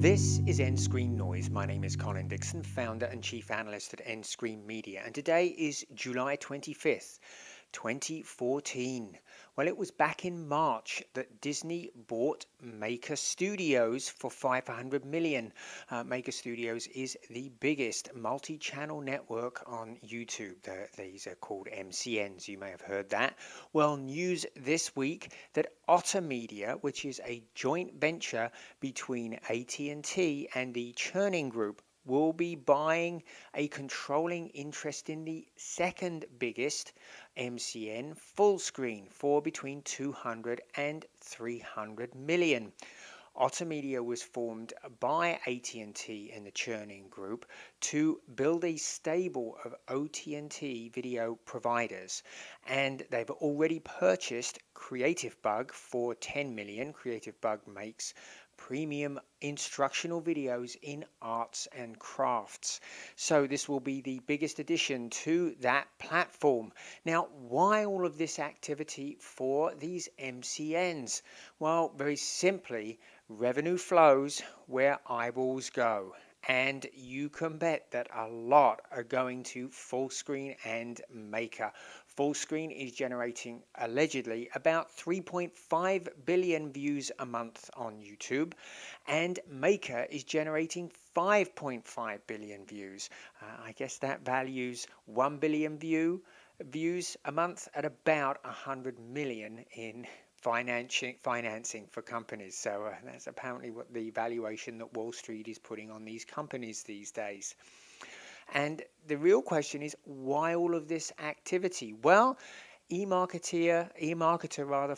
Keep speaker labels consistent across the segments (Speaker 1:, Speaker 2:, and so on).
Speaker 1: This is nScreenNoise. My name is Colin Dixon, founder and chief analyst at nScreen Media, and today is July 25th, 2014. Well, it was back in March that Disney bought Maker Studios for $500 million. Maker Studios is the biggest multi-channel network on YouTube. These are called MCNs. You may have heard that. Well, news this week that Otter Media, which is a joint venture between AT&T and the Chenin Group, will be buying a controlling interest in the second biggest MCN Fullscreen for between 200 and 300 million. Otter Media was formed by AT&T and the Chenin Group to build a stable of OTT video providers, and they've already purchased Creative Bug for 10 million. Creative Bug makes premium instructional videos in arts and crafts. So this will be the biggest addition to that platform. Now, why all of this activity for these MCNs? Well, very simply, revenue flows where eyeballs go. And you can bet that a lot are going to Fullscreen and Maker. Fullscreen is generating allegedly about 3.5 billion views a month on YouTube, and Maker is generating 5.5 billion views. I guess that values 1 billion views a month at about 100 million in financing for companies. So that's apparently what the valuation that Wall Street is putting on these companies these days. And the real question is, why all of this activity? Well, eMarketer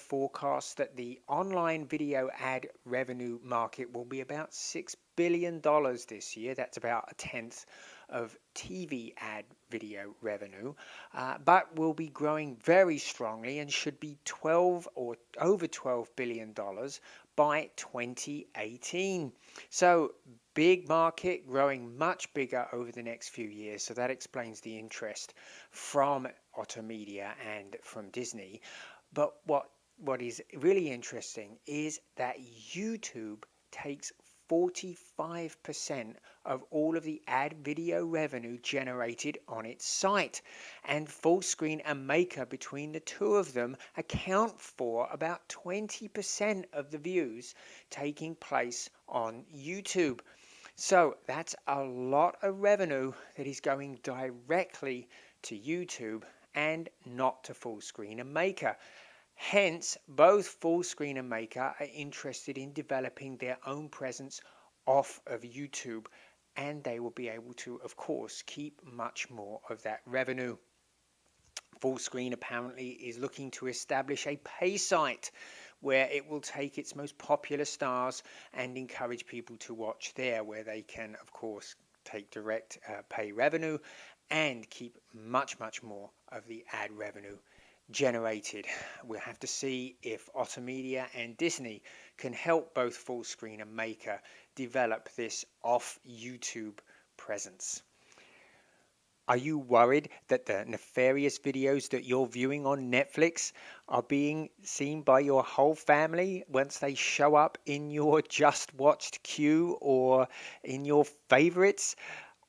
Speaker 1: forecasts that the online video ad revenue market will be about $6 billion this year. That's about a tenth of TV ad video revenue, but will be growing very strongly and should be 12 or over $12 billion by 2018. So big market, growing much bigger over the next few years. So that explains the interest from Otter Media and from Disney. But what is really interesting is that YouTube takes 45% of all of the ad video revenue generated on its site, and Fullscreen and Maker, between the two of them, account for about 20% of the views taking place on YouTube. So that's a lot of revenue that is going directly to YouTube and not to Fullscreen and Maker. Hence, both Fullscreen and Maker are interested in developing their own presence off of YouTube, and they will be able to, of course, keep much more of that revenue. Fullscreen apparently is looking to establish a pay site where it will take its most popular stars and encourage people to watch there, where they can, of course, take direct pay revenue and keep much more of the ad revenue generated. We'll have to see if Otter Media and Disney can help both Fullscreen and Maker develop this off YouTube presence. Are you worried that the nefarious videos that you're viewing on Netflix are being seen by your whole family once they show up in your just watched queue or in your favorites?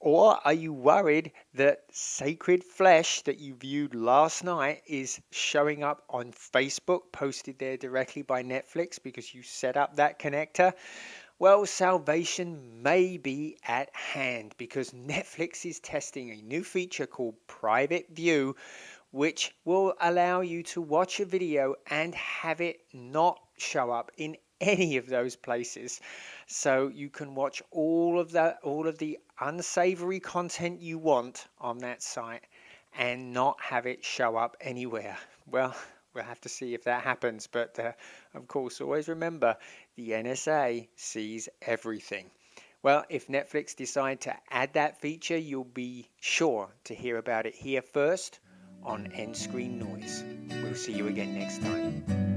Speaker 1: Or are you worried that Sacred Flesh that you viewed last night is showing up on Facebook, posted there directly by Netflix because you set up that connector? Well, salvation may be at hand because Netflix is testing a new feature called Private View, which will allow you to watch a video and have it not show up in any of those places. So you can watch all of the unsavory content you want on that site and not have it show up anywhere. Well, we'll have to see if that happens, but of course, always remember, the NSA sees everything. Well, if Netflix decide to add that feature, you'll be sure to hear about it here first on nScreenNoise. We'll see you again next time.